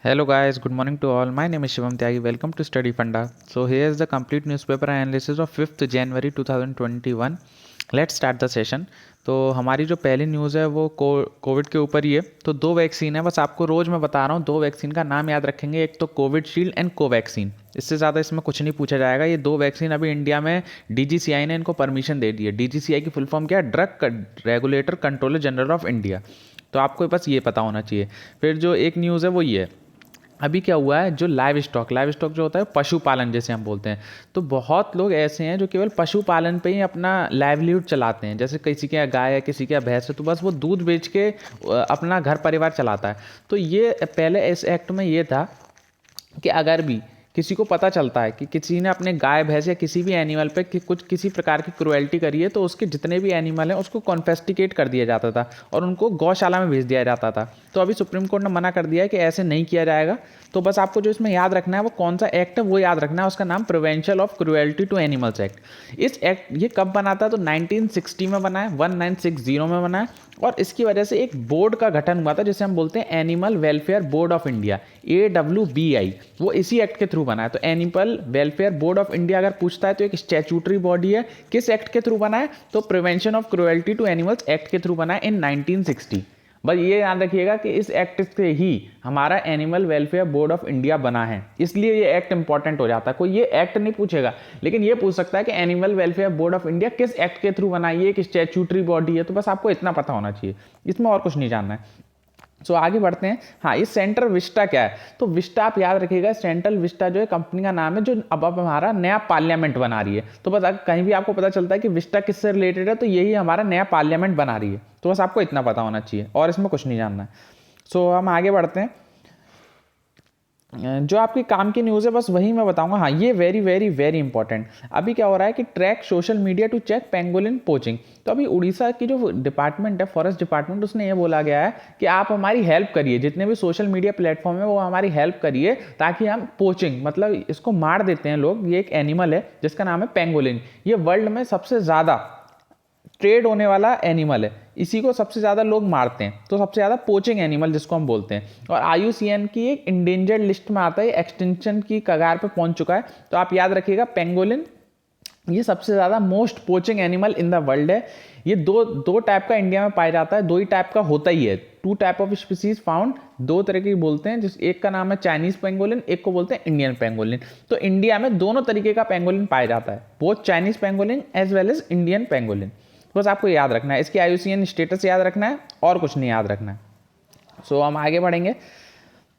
Hello guys, good morning to all. My name is Shivam Tyagi. Welcome to Study Funda. So here is the complete newspaper analysis of 5th January 2021. Let's start the session. तो हमारी जो पहली news है वो Covid के ऊपर ही है। तो दो वैक्सीन है, बस आपको रोज़ मैं बता रहा हूँ, दो वैक्सीन का नाम याद रखेंगे। एक तो कोविडशील्ड एंड कोवैक्सीन। इससे ज़्यादा इसमें कुछ नहीं पूछा जाएगा। ये दो वैक्सीन अभी इंडिया में डीजीसीआई ने इनको परमिशन दे दी है। डीजीसीआई की फुल फॉर्म क्या है? Drug regulator controller general of India. तो आपको बस ये पता होना चाहिए। फिर जो एक न्यूज़ है वो ये है, अभी क्या हुआ है, जो लाइव स्टॉक जो होता है पशुपालन जैसे हम बोलते हैं, तो बहुत लोग ऐसे हैं जो केवल पशुपालन पे ही अपना लाइवलीहुड चलाते हैं। जैसे किसी के यहाँ गाय है, किसी के यहाँ भैंस है, तो बस वो दूध बेच के अपना घर परिवार चलाता है। तो ये पहले इस एक्ट में ये था कि अगर भी किसी को पता चलता है कि किसी ने अपने गाय भैंस या किसी भी एनिमल पे किसी प्रकार की क्रुएल्टी करी है, तो उसके जितने भी एनिमल हैं उसको कॉन्फेस्टिकेट कर दिया जाता था और उनको गौशाला में भेज दिया जाता था। तो अभी सुप्रीम कोर्ट ने मना कर दिया है कि ऐसे नहीं किया जाएगा। तो बस आपको जो इसमें याद रखना है वो कौन सा एक्ट है वो याद रखना है। उसका नाम prevention of cruelty to animals act. इस एक्ट ये कब बना था? तो 1960 में बना है, 1960 में बना है। और इसकी वजह से एक बोर्ड का गठन हुआ था जिसे हम बोलते हैं animal welfare board of India, AWBI। वो इसी एक्ट के थ्रू बना है। तो animal welfare board of India अगर पूछता है तो एक स्टैट्यूटरी बॉडी है। किस एक्ट के थ्रू बना है? तो prevention of cruelty to animals act के थ्रू बना है इन 1960। बस ये याद रखिएगा कि इस एक्ट से ही हमारा animal welfare board of India बना है, इसलिए ये एक्ट इंपॉर्टेंट हो जाता है। कोई ये एक्ट नहीं पूछेगा, लेकिन ये पूछ सकता है कि animal welfare board of India किस एक्ट के थ्रू बना है, ये एक स्टैट्यूटरी बॉडी है। तो बस आपको इतना पता होना चाहिए, इसमें और कुछ नहीं जानना है। सो आगे बढ़ते हैं। हाँ, ये सेंट्रल विस्टा क्या है? तो विस्टा आप याद रखिएगा, सेंट्रल विस्टा जो है कंपनी का नाम है जो अब हमारा नया पार्लियामेंट बना रही है। तो बस अगर कहीं भी आपको पता चलता है कि विस्टा किससे रिलेटेड है तो यही हमारा नया पार्लियामेंट बना रही है। तो बस आपको इतना पता होना चाहिए और इसमें कुछ नहीं जानना है। सो हम आगे बढ़ते हैं। जो आपकी काम की न्यूज़ है बस वही मैं बताऊंगा। हाँ, ये वेरी वेरी वेरी इंपॉर्टेंट। अभी क्या हो रहा है कि track social media to check pangolin poaching. तो अभी उड़ीसा की जो डिपार्टमेंट है, फॉरेस्ट डिपार्टमेंट, उसने ये बोला गया है कि आप हमारी हेल्प करिए, जितने भी सोशल मीडिया प्लेटफॉर्म है वो हमारी हेल्प करिए, ताकि हम पोचिंग मतलब इसको मार देते हैं लोग। ये एक एनिमल है जिसका नाम है पेंगोलिन। ये वर्ल्ड में सबसे ज़्यादा ट्रेड होने वाला एनिमल है, इसी को सबसे ज़्यादा लोग मारते हैं। तो सबसे ज़्यादा पोचिंग एनिमल जिसको हम बोलते हैं, और IUCN की एक इंडेंजर्ड लिस्ट में आता है, एक्सटिंक्शन की कगार पे पहुंच चुका है। तो आप याद रखिएगा, पेंगोलिन ये सबसे ज़्यादा most poaching animal in the world है। ये दो टाइप का इंडिया में पाया जाता है, दो ही टाइप का होता ही है। 2 टाइप ऑफ स्पीसीज फाउंड, दो तरह की बोलते हैं, जिस एक का नाम है चाइनीज पेंगोलिन, एक को बोलते हैं इंडियन पेंगोलिन। तो इंडिया में दोनों तरीके का पेंगोलिन पाया जाता है, both Chinese pangolin as well as Indian pangolin. बस आपको याद रखना है, इसकी IUCN स्टेटस याद रखना है और कुछ नहीं याद रखना है। सो हम आगे बढ़ेंगे।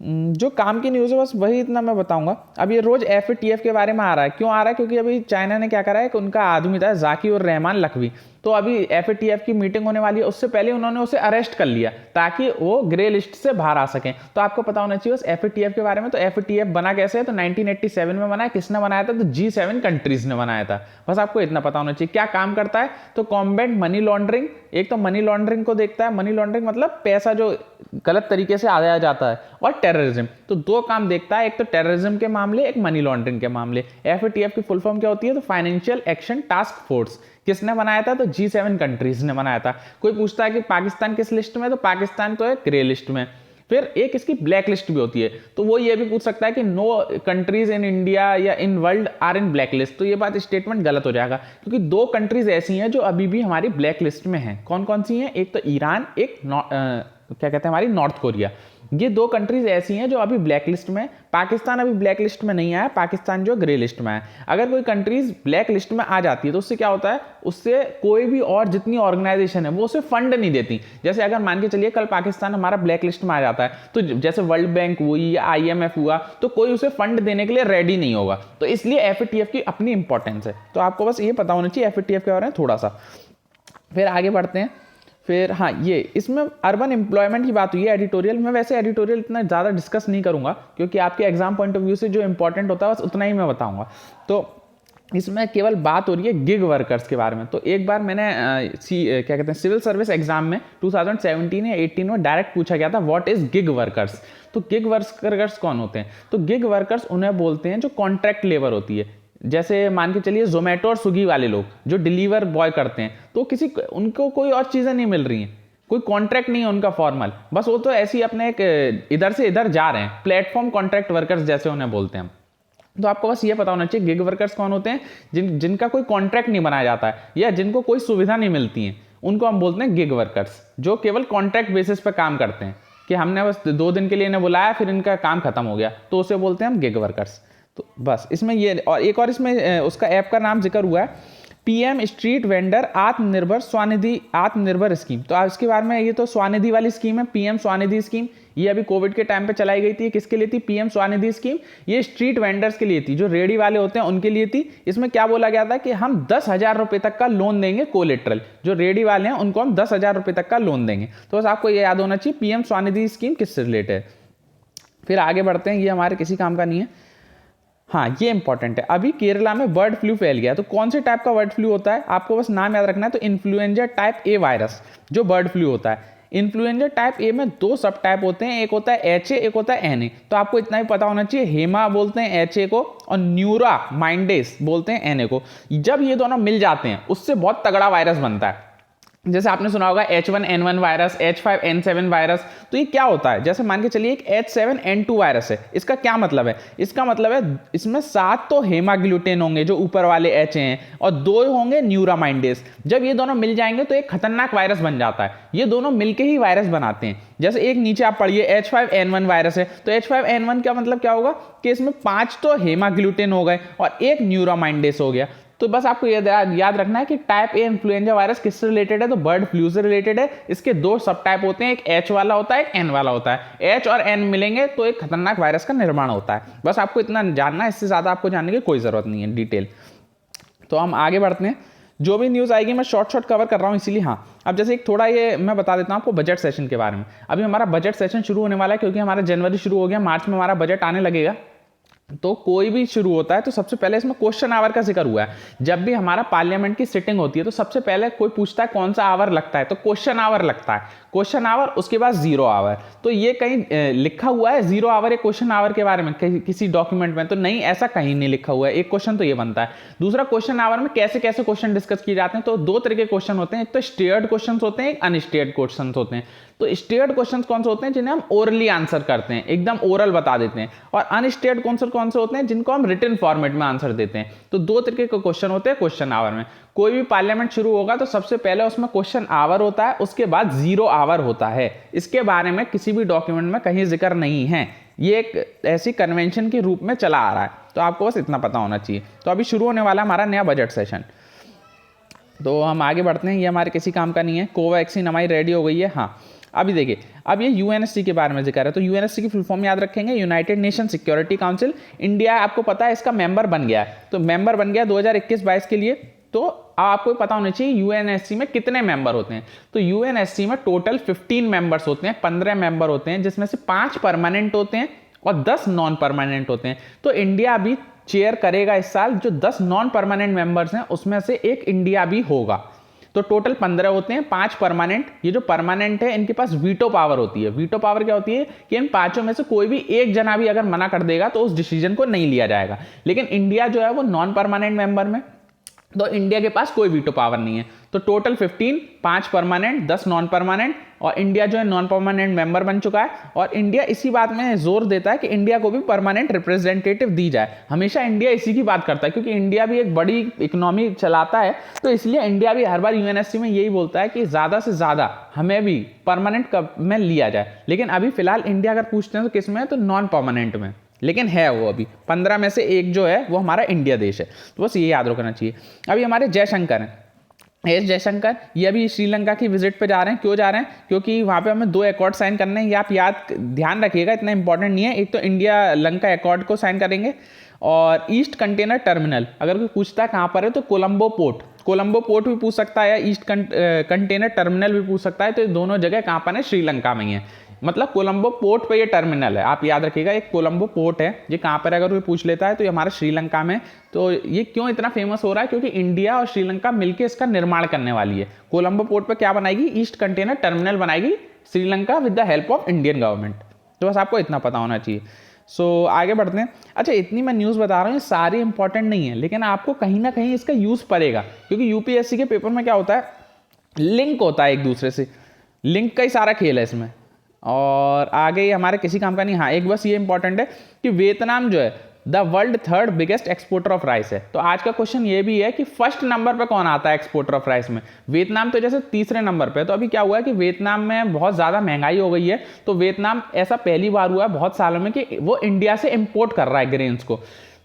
जो काम की न्यूज़ है बस वही इतना मैं बताऊंगा। अब ये रोज FATF के बारे में आ रहा है। क्यों आ रहा है? क्योंकि अभी चाइना ने क्या करा है कि उनका आदमी था जाकी और रहमान लखवी, तो अभी FATF की मीटिंग होने वाली है, उससे पहले उन्होंने उसे अरेस्ट कर लिया ताकि वो ग्रे लिस्ट से बाहर आ सकें। तो आपको पता होना चाहिए उस FATF के बारे में। तो FATF बना कैसे है? तो 1987 में बना है। किसने बनाया था? तो G7 कंट्रीज ने बनाया था। बस आपको इतना पता होना चाहिए। क्या काम करता है? तो कॉम्बैट मनी लॉन्ड्रिंग। एक तो मनी लॉन्ड्रिंग को देखता है, मनी लॉन्ड्रिंग मतलब पैसा जो गलत तरीके से आया जाता है, और टेररिज्म। तो दो काम देखता है, एक तो टेररिज्म के मामले, एक मनी लॉन्ड्रिंग के मामले। FATF की फुल फॉर्म क्या होती है? तो फाइनेंशियल एक्शन टास्क फोर्स। किसने बनाया था? तो G7 कंट्रीज ने बनाया था। कोई पूछता है कि पाकिस्तान किस लिस्ट में? तो पाकिस्तान तो है ग्रे लिस्ट में। फिर एक इसकी ब्लैक लिस्ट भी होती है। तो वो ये भी पूछ सकता है कि नो कंट्रीज इन इंडिया या in world are in black list. तो ये बात स्टेटमेंट गलत हो जाएगा, क्योंकि दो कंट्रीज ऐसी हैं जो अभी भी हमारी ब्लैक लिस्ट में हैं। कौन कौन सी हैं? एक तो ईरान, एक क्या कहते हैं हमारी नॉर्थ कोरिया। ये दो कंट्रीज ऐसी हैं जो अभी ब्लैक लिस्ट में। पाकिस्तान अभी ब्लैक लिस्ट में नहीं आया, पाकिस्तान जो ग्रे लिस्ट में है। अगर कोई कंट्रीज ब्लैक लिस्ट में आ जाती है तो उससे क्या होता है? उससे कोई भी और जितनी ऑर्गेनाइजेशन है वो उसे फंड नहीं देती। जैसे अगर मान के चलिए कल पाकिस्तान हमारा ब्लैक लिस्ट में आ जाता है, तो जैसे वर्ल्ड बैंक हुई या IMF हुआ, तो कोई उसे फंड देने के लिए रेडी नहीं होगा। तो इसलिए FATF की अपनी इंपॉर्टेंस है। तो आपको बस ये पता होना चाहिए FATF के बारे में थोड़ा सा। फिर आगे बढ़ते हैं। फिर हाँ, ये इसमें अर्बन एम्प्लॉयमेंट की बात हुई है एडिटोरियल में। वैसे एडिटोरियल इतना ज़्यादा डिस्कस नहीं करूँगा, क्योंकि आपके एग्जाम पॉइंट ऑफ व्यू से जो इंपॉर्टेंट होता है बस उतना ही मैं बताऊँगा। तो इसमें केवल बात हो रही है गिग वर्कर्स के बारे में। तो एक बार मैंने क्या कहते हैं सिविल सर्विस एग्जाम में 2017 या 18 में डायरेक्ट पूछा गया था व्हाट इज गिग वर्कर्स। तो गिग वर्कर्स कौन होते हैं? तो गिग वर्कर्स उन्हें बोलते हैं जो कॉन्ट्रैक्ट लेबर होती है। जैसे मान के चलिए जोमेटो और स्विगी वाले लोग जो डिलीवर बॉय करते हैं, तो उनको कोई और चीज़ें नहीं मिल रही हैं, कोई कॉन्ट्रैक्ट नहीं है उनका फॉर्मल, बस वो तो ऐसे ही अपने एक इधर से इधर जा रहे हैं, प्लेटफॉर्म कॉन्ट्रैक्ट वर्कर्स जैसे उन्हें बोलते हैं। तो आपको बस ये पता होना चाहिए गिग वर्कर्स कौन होते हैं, जिनका कोई कॉन्ट्रैक्ट नहीं बनाया जाता है या जिनको कोई सुविधा नहीं मिलती है, उनको हम बोलते हैं गिग वर्कर्स, जो केवल कॉन्ट्रैक्ट बेसिस पर काम करते हैं कि हमने बस 2 दिन के लिए इन्हें बुलाया फिर इनका काम खत्म हो गया, तो उसे बोलते हैं हम गिग वर्कर्स। तो बस इसमें ये, और एक और इसमें उसका ऐप का नाम जिक्र हुआ है, पीएम स्ट्रीट वेंडर आत्मनिर्भर स्वनिधि आत्मनिर्भर स्कीम। तो आज इसके बारे में, ये तो स्वनिधि वाली स्कीम है, पीएम स्वनिधि स्कीम, ये अभी कोविड के टाइम पे चलाई गई थी। किसके लिए थी पीएम स्वनिधि स्कीम? ये स्ट्रीट वेंडर्स के लिए थी, जो रेडी वाले होते हैं उनके लिए थी। इसमें क्या बोला गया था कि हम 10,000 रुपए तक का लोन देंगे कोलेट्रल, जो रेडी वाले हैं उनको हम 10,000 रुपए तक का लोन देंगे। तो बस आपको ये याद होना चाहिए पीएम स्वनिधि स्कीम किससे रिलेटेड है। फिर आगे बढ़ते हैं, ये हमारे किसी काम का नहीं है। हाँ, ये इंपॉर्टेंट है, अभी केरला में बर्ड फ्लू फैल गया। तो कौन से टाइप का बर्ड फ्लू होता है, आपको बस नाम याद रखना है। तो इन्फ्लुएंजा टाइप ए वायरस जो बर्ड फ्लू होता है, इन्फ्लुएंजा टाइप ए में 2 सब टाइप होते हैं, एक होता है HA, एक होता है NA। तो आपको इतना ही पता होना चाहिए, हेमा बोलते हैं HA को और न्यूरा माइंडेस बोलते हैं NA को। जब ये दोनों मिल जाते हैं उससे बहुत तगड़ा वायरस बनता है। जैसे आपने सुना होगा H1N1 वायरस, H5N7 वायरस। तो ये क्या होता है, जैसे मान के चलिए एक H7N2 वायरस है, इसका क्या मतलब है? इसका मतलब है इसमें 7 तो हेमाग्लूटिन होंगे जो ऊपर वाले H हैं और 2 होंगे न्यूरामाइंडेस। जब ये दोनों मिल जाएंगे तो एक खतरनाक वायरस बन जाता है। ये दोनों मिलके ही वायरस बनाते हैं। जैसे एक नीचे आप पढ़िए H5N1 वायरस है, तो H5N1 का मतलब क्या होगा कि इसमें 5 तो हेमाग्लूटिन हो गए और एक न्यूरामाइंडेस हो गया। तो बस आपको याद रखना है कि टाइप ए इन्फ्लुएंजा वायरस किससे रिलेटेड है, तो बर्ड फ्लू से रिलेटेड है। इसके 2 सब टाइप होते हैं, एक H वाला होता है, एक N वाला होता है। H और N मिलेंगे तो एक खतरनाक वायरस का निर्माण होता है। बस आपको इतना जानना है, इससे ज्यादा आपको जानने की कोई जरूरत नहीं है डिटेल। तो हम आगे बढ़ते हैं, जो भी न्यूज़ आएगी मैं शॉर्ट कवर कर रहा हूँ, इसीलिए हाँ। अब जैसे एक थोड़ा ये मैं बता देता हूँ आपको बजट सेशन के बारे में। अभी हमारा बजट सेशन शुरू होने वाला है, क्योंकि हमारा जनवरी शुरू हो गया, मार्च में हमारा बजट आने लगेगा। तो कोई भी शुरू होता है तो सबसे पहले इसमें क्वेश्चन आवर का जिक्र हुआ है। जब भी हमारा पार्लियामेंट की सिटिंग होती है तो सबसे पहले कोई पूछता है कौन सा आवर लगता है, तो क्वेश्चन आवर लगता है। क्वेश्चन आवर, उसके बाद 0 आवर। तो ये कहीं लिखा हुआ है 0 आवर या क्वेश्चन आवर के बारे में किसी डॉक्यूमेंट में? तो नहीं, ऐसा कहीं नहीं लिखा हुआ है। एक क्वेश्चन तो ये बनता है। दूसरा, क्वेश्चन आवर में कैसे कैसे क्वेश्चन डिस्कस किए जाते हैं? तो 2 तरह के क्वेश्चन होते हैं, एक तो स्टेयर्ड क्वेश्चन होते हैं, एक अनस्टेयर्ड क्वेश्चन होते हैं। तो स्टेयर्ड क्वेश्चन कौन से होते हैं? जिन्हें हम ओरली आंसर करते हैं, एकदम ओरल बता देते हैं। और अनस्टेयर्ड कौन से होते हैं? जिनको हम रिटन फॉर्मेट में आंसर देते हैं। तो 2 तरीके के क्वेश्चन होते हैं क्वेश्चन आवर में। कोई भी पार्लियामेंट शुरू होगा तो सबसे पहले उसमें क्वेश्चन आवर होता है, उसके बाद 0 आवर होता है। इसके बारे में किसी भी डॉक्यूमेंट में कहीं जिक्र नहीं है, ये एक ऐसी कन्वेंशन के रूप में चला आ रहा है। तो आपको बस इतना पता होना चाहिए। तो अभी शुरू होने वाला हमारा नया बजट सेशन। तो हम आगे बढ़ते हैं, ये हमारे किसी काम का नहीं है। कोवैक्सीन हमारी रेडी हो गई है। हाँ, अभी देखिए, अब ये यूएनएससी के बारे में जिक्र है। तो यूएनएससी की फुल फॉर्म याद रखेंगे, United nation security council. India आपको पता है इसका मेंबर बन गया है। तो मेंबर बन गया 2021-22 के लिए। तो आपको पता होना चाहिए यूएनएससी में कितने मेंबर होते हैं। तो यूएनएससी में टोटल 15 मेंबर्स होते हैं, 15 मेंबर होते हैं, जिसमें से 5 परमानेंट होते हैं और 10 नॉन परमानेंट होते हैं। तो इंडिया भी चेयर करेगा इस साल। जो 10 नॉन परमानेंट मेंबर्स हैं उसमें से एक इंडिया भी होगा। तो टोटल 15 होते हैं, 5 परमानेंट। ये जो परमानेंट है इनके पास वीटो पावर होती है। वीटो पावर क्या होती है कि इन 5 में से कोई भी एक जना भी अगर मना कर देगा तो उस डिसीजन को नहीं लिया जाएगा। लेकिन इंडिया जो है वो नॉन परमानेंट मेंबर में, तो इंडिया के पास कोई वीटो पावर नहीं है। तो टोटल 15, 5 परमानेंट, 10 नॉन परमानेंट, और इंडिया जो है नॉन परमानेंट मेंबर बन चुका है। और इंडिया इसी बात में जोर देता है कि इंडिया को भी परमानेंट रिप्रेजेंटेटिव दी जाए। हमेशा इंडिया इसी की बात करता है, क्योंकि इंडिया भी एक बड़ी इकोनॉमी चलाता है। तो इसलिए इंडिया भी हर बार यूएनएससी में यही बोलता है कि ज़्यादा से ज़्यादा हमें भी परमानेंट में लिया जाए। लेकिन अभी फिलहाल इंडिया अगर पूछते हैं तो किस में है, तो नॉन परमानेंट में। लेकिन है वो अभी 15 में से एक जो है वो हमारा इंडिया देश है। तो बस ये याद रखना चाहिए। अभी हमारे जयशंकर हैं, एस जयशंकर, ये अभी श्रीलंका की विजिट पे जा रहे हैं। क्यों जा रहे हैं? क्योंकि वहाँ पे हमें 2 अकॉर्ड साइन करने हैं। ये आप ध्यान रखिएगा, इतना इंपॉर्टेंट नहीं है। एक तो इंडिया लंका अकॉर्ड को साइन करेंगे, और ईस्ट कंटेनर टर्मिनल अगर कोई पूछता है कहाँ पर है तो कोलंबो पोर्ट भी पूछ सकता है, या ईस्ट कंटेनर टर्मिनल भी पूछ सकता है। तो ये दोनों जगह कहाँ पर है? श्रीलंका में ही है। मतलब कोलंबो पोर्ट पे ये टर्मिनल है, आप याद रखिएगा। एक कोलंबो पोर्ट है, ये कहाँ पर अगर कोई पूछ लेता है तो ये हमारा श्रीलंका में। तो ये क्यों इतना फेमस हो रहा है? क्योंकि इंडिया और श्रीलंका मिलकर इसका निर्माण करने वाली है। कोलंबो पोर्ट पे क्या बनाएगी? ईस्ट कंटेनर टर्मिनल बनाएगी Sri Lanka with the help of Indian government. तो बस आपको इतना पता होना चाहिए। सो आगे बढ़ते हैं। अच्छा, इतनी मैं न्यूज़ बता रहा हूँ, ये सारी इंपॉर्टेंट नहीं है, लेकिन आपको कहीं ना कहीं इसका यूज़ पड़ेगा। क्योंकि यूपीएससी के पेपर में क्या होता है, लिंक होता है एक दूसरे से। लिंक का ही सारा खेल है इसमें, और आगे ये हमारे किसी काम का नहीं। हाँ, एक बस ये इंपॉर्टेंट है कि वियतनाम जो है the world third biggest exporter of rice है। तो आज का क्वेश्चन ये भी है कि फर्स्ट नंबर पे कौन आता है एक्सपोर्टर ऑफ राइस में। वियतनाम तो जैसे तीसरे नंबर पे है। तो अभी क्या हुआ है कि वियतनाम में बहुत ज़्यादा महंगाई हो गई है, तो वियतनाम ऐसा पहली बार हुआ है बहुत सालों में कि वो इंडिया से इम्पोर्ट कर रहा है ग्रेन्स को।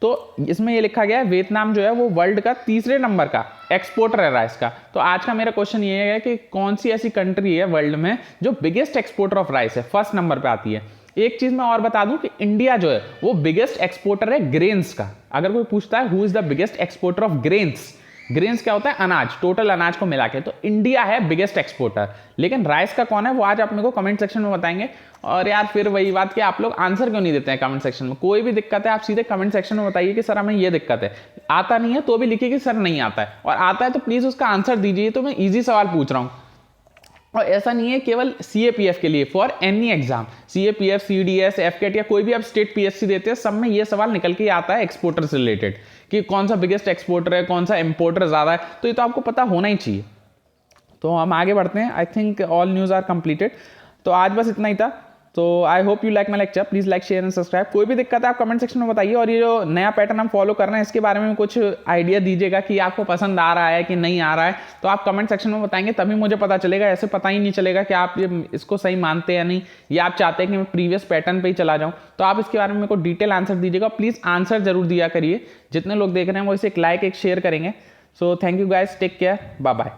तो इसमें ये लिखा गया है वियतनाम जो है वो वर्ल्ड का तीसरे नंबर का एक्सपोर्टर है राइस का। तो आज का मेरा क्वेश्चन ये है कि कौन सी ऐसी कंट्री है वर्ल्ड में जो बिगेस्ट एक्सपोर्टर ऑफ राइस है, फर्स्ट नंबर पे आती है। एक चीज मैं और बता दूं कि इंडिया जो है वो बिगेस्ट एक्सपोर्टर है ग्रेन्स का। अगर कोई पूछता है who is the biggest exporter of grains, grains क्या होता है, अनाज, टोटल अनाज को मिला के, तो इंडिया है बिगेस्ट एक्सपोर्टर। लेकिन राइस का कौन है वो आज आप मेरे को कमेंट सेक्शन में बताएंगे। और यार फिर वही बात कि आप लोग आंसर क्यों नहीं देते हैं कमेंट सेक्शन में। कोई भी दिक्कत है आप सीधे कमेंट सेक्शन में बताइए कि सर हमें ये दिक्कत है। आता नहीं है तो भी लिखिए कि सर नहीं आता है, और आता है तो प्लीज उसका आंसर दीजिए। तो मैं ईजी सवाल पूछ रहा हूँ, और ऐसा नहीं है केवल CAPF के लिए, for any exam, CAPF, CDS, FCAT या कोई भी आप स्टेट PSC देते हैं, सब में ये सवाल निकल के आता है एक्सपोर्टर से रिलेटेड कि कौन सा बिगेस्ट एक्सपोर्टर है, कौन सा इंपोर्टर ज़्यादा है। तो ये तो आपको पता होना ही चाहिए। तो हम आगे बढ़ते हैं। I think all news are completed. तो आज बस इतना ही था। तो I hope you like my lecture. Please like, share and subscribe. कोई भी दिक्कत है आप कमेंट सेक्शन में बताइए, और ये जो नया पैटर्न हम फॉलो कर रहे हैं इसके बारे में कुछ आइडिया दीजिएगा कि आपको पसंद आ रहा है कि नहीं आ रहा है। तो आप कमेंट सेक्शन में बताएंगे तभी मुझे पता चलेगा, ऐसे पता ही नहीं चलेगा कि आप ये इसको सही मानते हैं या नहीं, या आप चाहते हैं कि मैं प्रीवियस पैटर्न पर ही चला जाऊँ। तो आप इसके बारे में मेरे को डिटेल आंसर दीजिएगा। प्लीज़ आंसर जरूर दिया करिए। जितने लोग देख रहे हैं वो इसे एक लाइक, एक शेयर करेंगे। So thank you guys, take care, bye bye.